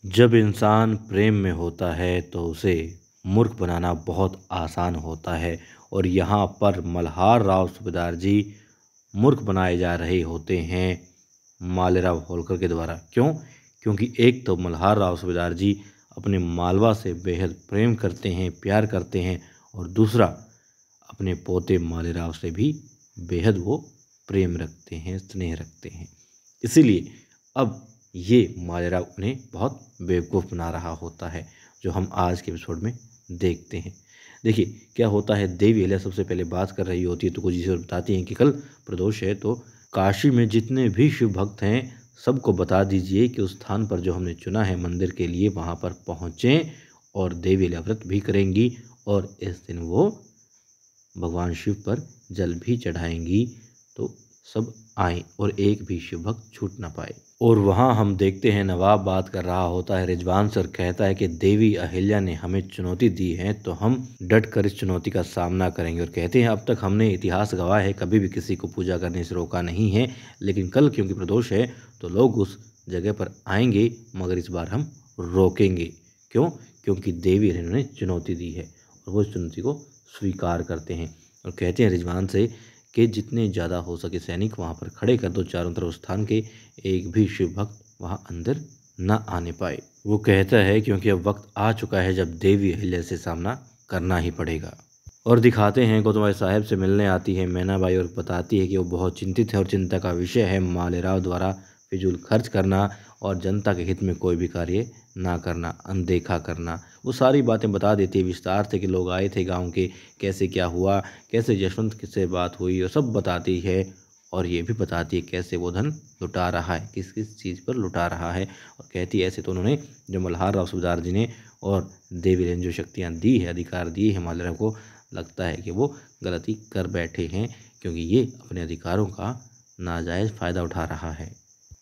जब इंसान प्रेम में होता है तो उसे मूर्ख बनाना बहुत आसान होता है और यहाँ पर मल्हार राव सूबेदार जी मूर्ख बनाए जा रहे होते हैं मालेराव होलकर के द्वारा। क्यों? क्योंकि एक तो मल्हार राव सूबेदार जी अपने मालवा से बेहद प्रेम करते हैं, प्यार करते हैं, और दूसरा अपने पोते मालेराव से भी बेहद वो प्रेम रखते हैं, स्नेह रखते हैं। इसीलिए अब ये मालेराव उन्हें बहुत बेवकूफ़ बना रहा होता है, जो हम आज के एपिसोड में देखते हैं। देखिए क्या होता है, देवी अहिल्या सबसे पहले बात कर रही होती है तो कुछ इसे बताती हैं कि कल प्रदोष है, तो काशी में जितने भी शिव भक्त हैं सबको बता दीजिए कि उस स्थान पर जो हमने चुना है मंदिर के लिए वहाँ पर पहुँचें, और देवी अहिल्या व्रत भी करेंगी और इस दिन वो भगवान शिव पर जल भी चढ़ाएंगी, तो सब आए और एक भी शिव भक्त छूट ना पाए। और वहाँ हम देखते हैं नवाब बात कर रहा होता है रिजवान सर, कहता है कि देवी अहिल्या ने हमें चुनौती दी है तो हम डट कर इस चुनौती का सामना करेंगे। और कहते हैं अब तक हमने इतिहास गवाह है कभी भी किसी को पूजा करने से रोका नहीं है, लेकिन कल क्योंकि प्रदोष है तो लोग उस जगह पर आएंगे, मगर इस बार हम रोकेंगे। क्यों? क्योंकि देवी अहिल्या ने चुनौती दी है और वो इस चुनौती को स्वीकार करते हैं। और कहते हैं रिजवान से कि जितने ज़्यादा हो सके सैनिक वहाँ पर खड़े कर दो चारों तरफ स्थान के, एक भी शिव भक्त वहाँ अंदर न आने पाए। वो कहता है क्योंकि अब वक्त आ चुका है जब देवी अहिल्या से सामना करना ही पड़ेगा। और दिखाते हैं गोतबाई साहब से मिलने आती है मैनाबाई और बताती है कि वो बहुत चिंतित है और चिंता का विषय है मालेराव द्वारा फिजूल खर्च करना और जनता के हित में कोई भी कार्य ना करना, अनदेखा करना। वो सारी बातें बता देती है विस्तार से कि लोग आए थे गांव के, कैसे क्या हुआ, कैसे यशवंत से बात हुई, और सब बताती है। और ये भी बताती है कैसे वो धन लुटा रहा है, किस किस चीज़ पर लुटा रहा है। और कहती है ऐसे तो उन्होंने जो मल्हार राव सूबेदार जी ने और देवी ने जो शक्तियाँ दी है, अधिकार दिए हैं मालेराव को, लगता है कि वो गलती कर बैठे हैं, क्योंकि ये अपने अधिकारों का नाजायज़ फ़ायदा उठा रहा है।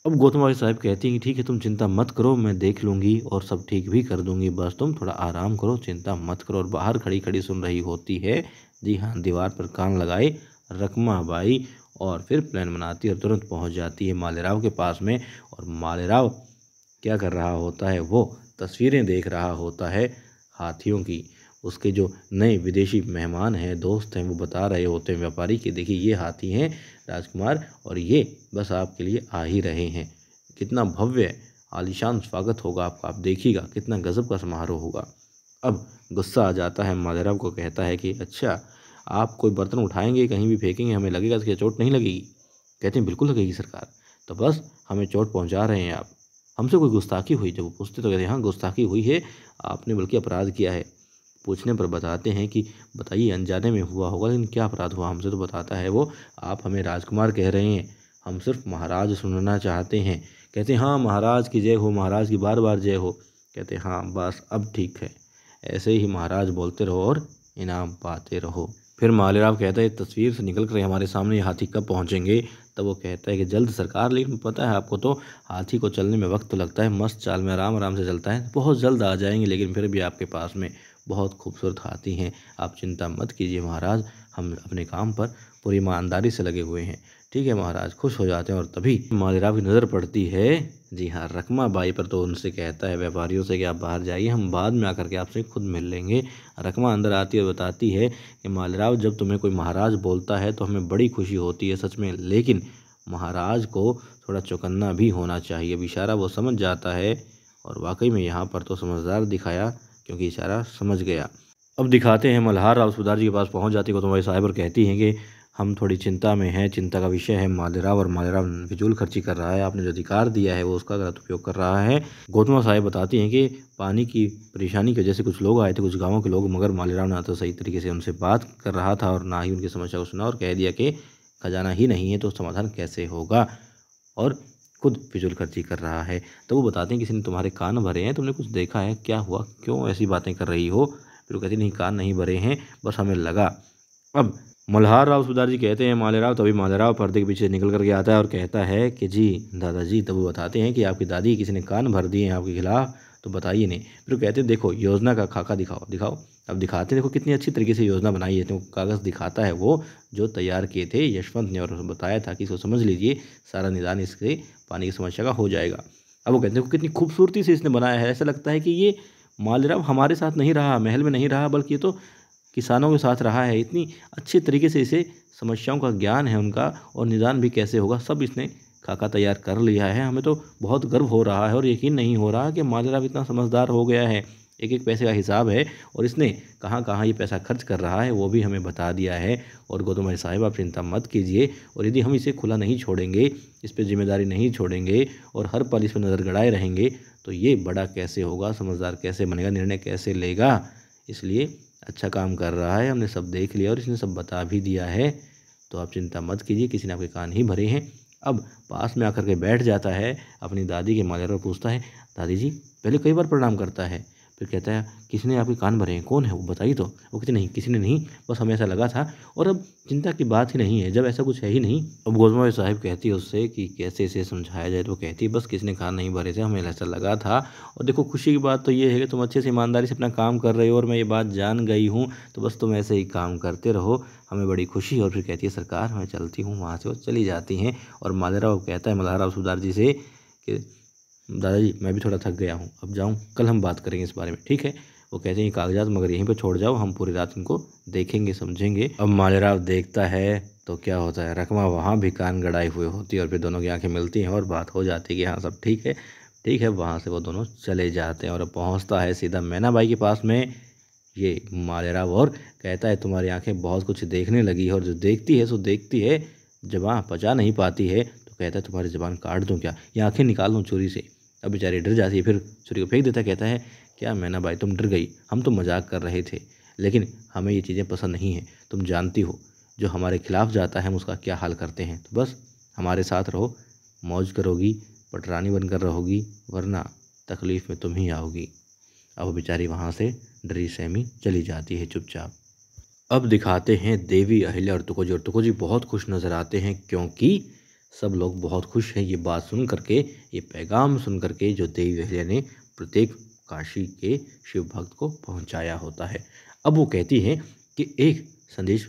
अब गौतम साहब कहती हैं कि ठीक है तुम चिंता मत करो, मैं देख लूँगी और सब ठीक भी कर दूँगी, बस तुम थोड़ा आराम करो, चिंता मत करो। और बाहर खड़ी खड़ी सुन रही होती है, जी हाँ, दीवार पर कान लगाए रकमा बाई, और फिर प्लान बनाती है और तुरंत पहुँच जाती है मालेराव के पास में। और मालेराव क्या कर रहा होता है, वो तस्वीरें देख रहा होता है हाथियों की। उसके जो नए विदेशी मेहमान हैं, दोस्त हैं, वो बता रहे होते हैं व्यापारी कि देखिए ये हाथी हैं राजकुमार, और ये बस आपके लिए आ ही रहे हैं। कितना भव्य आलीशान स्वागत होगा आपका, आप देखिएगा कितना गजब का समारोह होगा। अब गुस्सा आ जाता है मालेराव को, कहता है कि अच्छा आप कोई बर्तन उठाएंगे कहीं भी फेंकेंगे, हमें लगेगा कि चोट नहीं लगेगी? कहते हैं बिल्कुल लगेगी सरकार, तो बस हमें चोट पहुंचा रहे हैं आप, हमसे कोई गुस्ताखी हुई? जब वो पूछते तो कहते हैं हाँ गुस्ताखी हुई है, आपने बल्कि अपराध किया है। पूछने पर बताते हैं कि बताइए अनजाने में हुआ होगा, लेकिन क्या अपराध हुआ हमसे? तो बताता है वो, आप हमें राजकुमार कह रहे हैं, हम सिर्फ महाराज सुनना चाहते हैं। कहते हैं हाँ महाराज की जय हो, महाराज की बार बार जय हो। कहते हैं हाँ बस अब ठीक है, ऐसे ही महाराज बोलते रहो और इनाम पाते रहो। फिर मालेराव कहता है तस्वीर से निकल कर हमारे सामने ये हाथी कब पहुँचेंगे? तब वो कहता है कि जल्द सरकार, लेकिन पता है आपको तो हाथी को चलने में वक्त तो लगता है, मस्त चाल में आराम आराम से चलता है, बहुत जल्द आ जाएंगे, लेकिन फिर भी आपके पास में बहुत खूबसूरत हाथी हैं, आप चिंता मत कीजिए महाराज, हम अपने काम पर पूरी ईमानदारी से लगे हुए हैं। ठीक है महाराज, खुश हो जाते हैं। और तभी मालेराव की नज़र पड़ती है, जी हाँ, रकमा बाई पर। तो उनसे कहता है व्यापारियों से कि आप बाहर जाइए, हम बाद में आकर के आपसे खुद मिल लेंगे। रकमा अंदर आती है और बताती है कि मालेराव जब तुम्हें कोई महाराज बोलता है तो हमें बड़ी खुशी होती है सच में, लेकिन महाराज को थोड़ा चौकन्ना भी होना चाहिए। अब इशारा वो समझ जाता है, और वाकई में यहाँ पर तो समझदार दिखाया, क्योंकि इशारा समझ गया। अब दिखाते हैं मल्हार राव सूबेदार जी के पास पहुँच जाती है गौतम साहब और कहती हैं कि हम थोड़ी चिंता में हैं, चिंता का विषय है मालेराव, और मालेराव फिजूल खर्ची कर रहा है, आपने जो अधिकार दिया है वो उसका गलत उपयोग कर रहा है। गौतम साहब बताती हैं कि पानी की परेशानी की वजह से कुछ लोग आए थे, कुछ गाँवों के लोग, मगर मालेराव ना तो सही तरीके से उनसे बात कर रहा था और ना ही उनकी समस्या को सुना, और कह दिया कि खजाना ही नहीं है तो समाधान कैसे होगा, और खुद फिजूल खर्ची कर रहा है। तो वो बताते हैं किसी ने तुम्हारे कान भरे हैं, तुमने कुछ देखा है, क्या हुआ, क्यों ऐसी बातें कर रही हो? फिर वो कहती नहीं कान नहीं भरे हैं, बस हमें लगा। अब मल्हार राव सूबेदार जी कहते हैं मालेराव, तभी मालेराव पर्दे के पीछे निकल करके आता है और कहता है कि जी दादाजी। तब वो बताते हैं कि आपकी दादी किसी ने कान भर दिए हैं आपके खिलाफ, तो बताइए नहीं। फिर वो कहते हैं देखो योजना का खाका दिखाओ दिखाओ। अब दिखाते हैं, देखो कितनी अच्छी तरीके से योजना बनाई है, तो कागज़ दिखाता है वो जो तैयार किए थे यशवंत ने, और बताया था कि इसको समझ लीजिए, सारा निदान इसके पानी की समस्या का हो जाएगा। अब वो कहते हैं कितनी खूबसूरती से इसने बनाया है, ऐसा लगता है कि ये मालेराव हमारे साथ नहीं रहा, महल में नहीं रहा, बल्कि ये तो किसानों के साथ रहा है। इतनी अच्छे तरीके से इसे समस्याओं का ज्ञान है उनका, और निदान भी कैसे होगा, सब इसने खाका तैयार कर लिया है। हमें तो बहुत गर्व हो रहा है और यकीन नहीं हो रहा कि मालेराव इतना समझदार हो गया है। एक एक पैसे का हिसाब है और इसने कहाँ कहाँ ये पैसा खर्च कर रहा है वो भी हमें बता दिया है। और गौतम साहिब आप चिंता मत कीजिए, और यदि हम इसे खुला नहीं छोड़ेंगे, इस पर जिम्मेदारी नहीं छोड़ेंगे और हर पल इस पर नज़र गड़ाए रहेंगे, तो ये बड़ा कैसे होगा, समझदार कैसे बनेगा, निर्णय कैसे लेगा। इसलिए अच्छा काम कर रहा है, हमने सब देख लिया और इसने सब बता भी दिया है। तो आप चिंता मत कीजिए, किसी ने आपके कान ही भरे हैं। अब पास में आकर के बैठ जाता है अपनी दादी के मालेराव पूछता है, दादी जी, पहले कई बार प्रणाम करता है, फिर कहता है किसी ने आपके कान भरे हैं, कौन है वो बताइए तो। वो कहते नहीं, किसी ने नहीं, बस हमें ऐसा लगा था, और अब चिंता की बात ही नहीं है जब ऐसा कुछ है ही नहीं। अब गौतम साहिब कहती है उससे कि कैसे इसे समझाया जाए, तो वो कहती है बस किसी ने कान नहीं भरे थे, हमें ऐसा लगा था। और देखो खुशी की बात तो ये है कि तुम अच्छे से ईमानदारी से अपना काम कर रहे हो, और मैं ये बात जान गई हूँ, तो बस तुम ऐसे ही काम करते रहो, हमें बड़ी खुशी। और फिर कहती है सरकार मैं चलती हूँ। वहाँ से वो चली जाती हैं। और मालेराव कहता है मल्हार राव सूबेदार जी से कि दादाजी मैं भी थोड़ा थक गया हूँ, अब जाऊँ, कल हम बात करेंगे इस बारे में, ठीक है। वो कहते हैं ये कागजात मगर यहीं पे छोड़ जाओ, हम पूरी रात इनको देखेंगे समझेंगे। अब मालेराव देखता है तो क्या होता है, रकमा वहाँ भी कान गड़ाई हुए होती है, और फिर दोनों की आंखें मिलती हैं और बात हो जाती है कि हाँ सब ठीक है ठीक है। वहाँ से वो दोनों चले जाते हैं और अब पहुँचता है सीधा मैनाबाई के पास में ये मालेराव, और कहता है तुम्हारी आंखें बहुत कुछ देखने लगी है, और जो देखती है सो देखती है, जबान पचा नहीं पाती है। तो कहता है तुम्हारी जबान काट दूँ क्या, ये आंखें निकाल दूँ छुरी से। अब बेचारी डर जाती है, फिर छुरी को फेंक देता है। कहता है क्या मैनाबाई तुम डर गई, हम तो मजाक कर रहे थे, लेकिन हमें ये चीज़ें पसंद नहीं हैं। तुम जानती हो जो हमारे खिलाफ जाता है हम उसका क्या हाल करते हैं, तो बस हमारे साथ रहो, मौज करोगी, पटरानी बनकर रहोगी, वरना तकलीफ़ में तुम ही आओगी। अब बेचारी वहाँ से डरी सहमी चली जाती है चुपचाप। अब दिखाते हैं देवी अहिल्या और तुकोजी, और तुकोजी बहुत खुश नज़र आते हैं, क्योंकि सब लोग बहुत खुश हैं ये बात सुन करके, ये पैगाम सुन करके जो देवी अहिल्या ने प्रत्येक काशी के शिव भक्त को पहुंचाया होता है। अब वो कहती हैं कि एक संदेश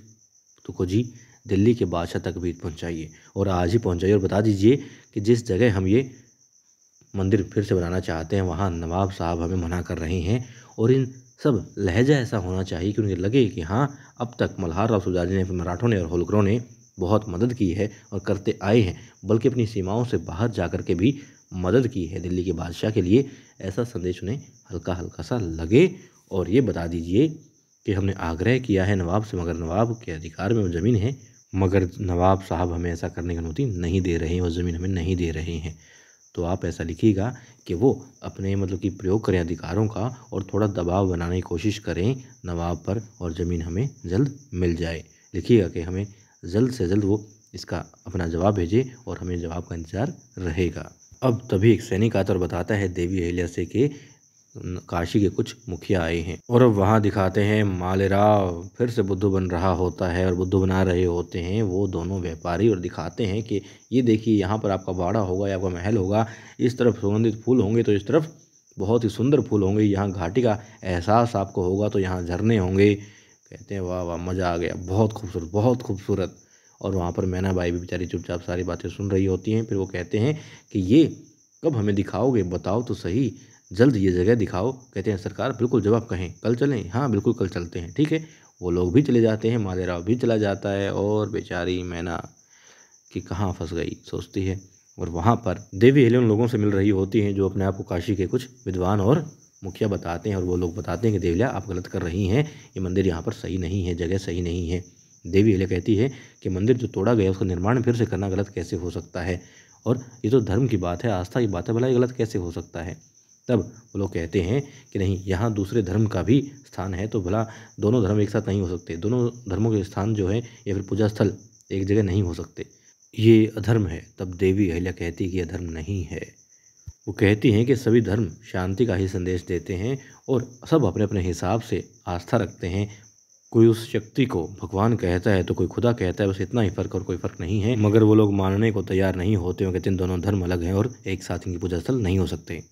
तुकोजी दिल्ली के बादशाह तक भी पहुंचाइए, और आज ही पहुंचाइए, और बता दीजिए कि जिस जगह हम ये मंदिर फिर से बनाना चाहते हैं वहाँ नवाब साहब हमें मना कर रहे हैं, और इन सब लहजा ऐसा होना चाहिए कि उन्हें लगे कि हाँ अब तक मल्हार राव सूबेदार जी ने, मराठों ने और होलकरों ने बहुत मदद की है और करते आए हैं, बल्कि अपनी सीमाओं से बाहर जाकर के भी मदद की है दिल्ली के बादशाह के लिए। ऐसा संदेश उन्हें हल्का हल्का सा लगे, और ये बता दीजिए कि हमने आग्रह किया है नवाब से, मगर नवाब के अधिकार में वो ज़मीन है, मगर नवाब साहब हमें ऐसा करने की अनुमति नहीं दे रहे हैं, वो ज़मीन हमें नहीं दे रहे हैं। तो आप ऐसा लिखिएगा कि वो अपने मतलब कि प्रयोग करें अधिकारों का, और थोड़ा दबाव बनाने की कोशिश करें नवाब पर, और ज़मीन हमें जल्द मिल जाए। लिखिएगा कि हमें जल्द से जल्द वो इसका अपना जवाब भेजे, और हमें जवाब का इंतज़ार रहेगा। अब तभी एक सैनिक आता और बताता है देवी अहिल्या से कि काशी के कुछ मुखिया आए हैं, और अब वहाँ दिखाते हैं मालेराव फिर से बुद्धू बन रहा होता है, और बुद्धू बना रहे होते हैं वो दोनों व्यापारी, और दिखाते हैं कि ये देखिए यहाँ पर आपका बाड़ा होगा या आपका महल होगा, इस तरफ सुगंधित फूल होंगे तो इस तरफ बहुत ही सुंदर फूल होंगे, यहाँ घाटी का एहसास आपको होगा तो यहाँ झरने होंगे। कहते हैं वाह वाह मज़ा आ गया, बहुत खूबसूरत बहुत खूबसूरत। और वहाँ पर मैनाबाई भी बेचारी चुपचाप सारी बातें सुन रही होती हैं। फिर वो कहते हैं कि ये कब हमें दिखाओगे, बताओ तो सही, जल्द ये जगह दिखाओ। कहते हैं सरकार बिल्कुल जब आप कहें, कल चलें, हाँ बिल्कुल कल चलते हैं, ठीक है। वो लोग भी चले जाते हैं, मालेराव भी चला जाता है, और बेचारी मैना कि कहाँ फंस गई सोचती है। और वहाँ पर देवी अहिल्या उन लोगों से मिल रही होती हैं जो अपने आप को काशी के कुछ विद्वान और मुखिया बताते हैं, और वो लोग बताते हैं कि देवी अहिल्या आप गलत कर रही हैं, ये मंदिर यहाँ पर सही नहीं है, जगह सही नहीं है। देवी अहिल्या कहती है कि मंदिर जो तोड़ा गया उसका निर्माण फिर से करना गलत कैसे हो सकता है, और ये तो धर्म की बात है, आस्था की बात है, भला ये गलत कैसे हो सकता है। तब वो लोग कहते हैं कि नहीं, यहाँ दूसरे धर्म का भी स्थान है, तो भला दोनों धर्म एक साथ नहीं हो सकते, दोनों धर्मों के स्थान जो है या फिर पूजा स्थल एक जगह नहीं हो सकते, ये अधर्म है। तब देवी अहिल्या कहती है कि यह धर्म नहीं है। वो कहती हैं कि सभी धर्म शांति का ही संदेश देते हैं, और सब अपने अपने हिसाब से आस्था रखते हैं। कोई उस शक्ति को भगवान कहता है तो कोई खुदा कहता है, बस इतना ही फ़र्क और कोई फ़र्क नहीं है। मगर वो लोग मानने को तैयार नहीं होते हैं, कहते हैं दोनों धर्म अलग हैं और एक साथ इनकी पूजा स्थल नहीं हो सकते।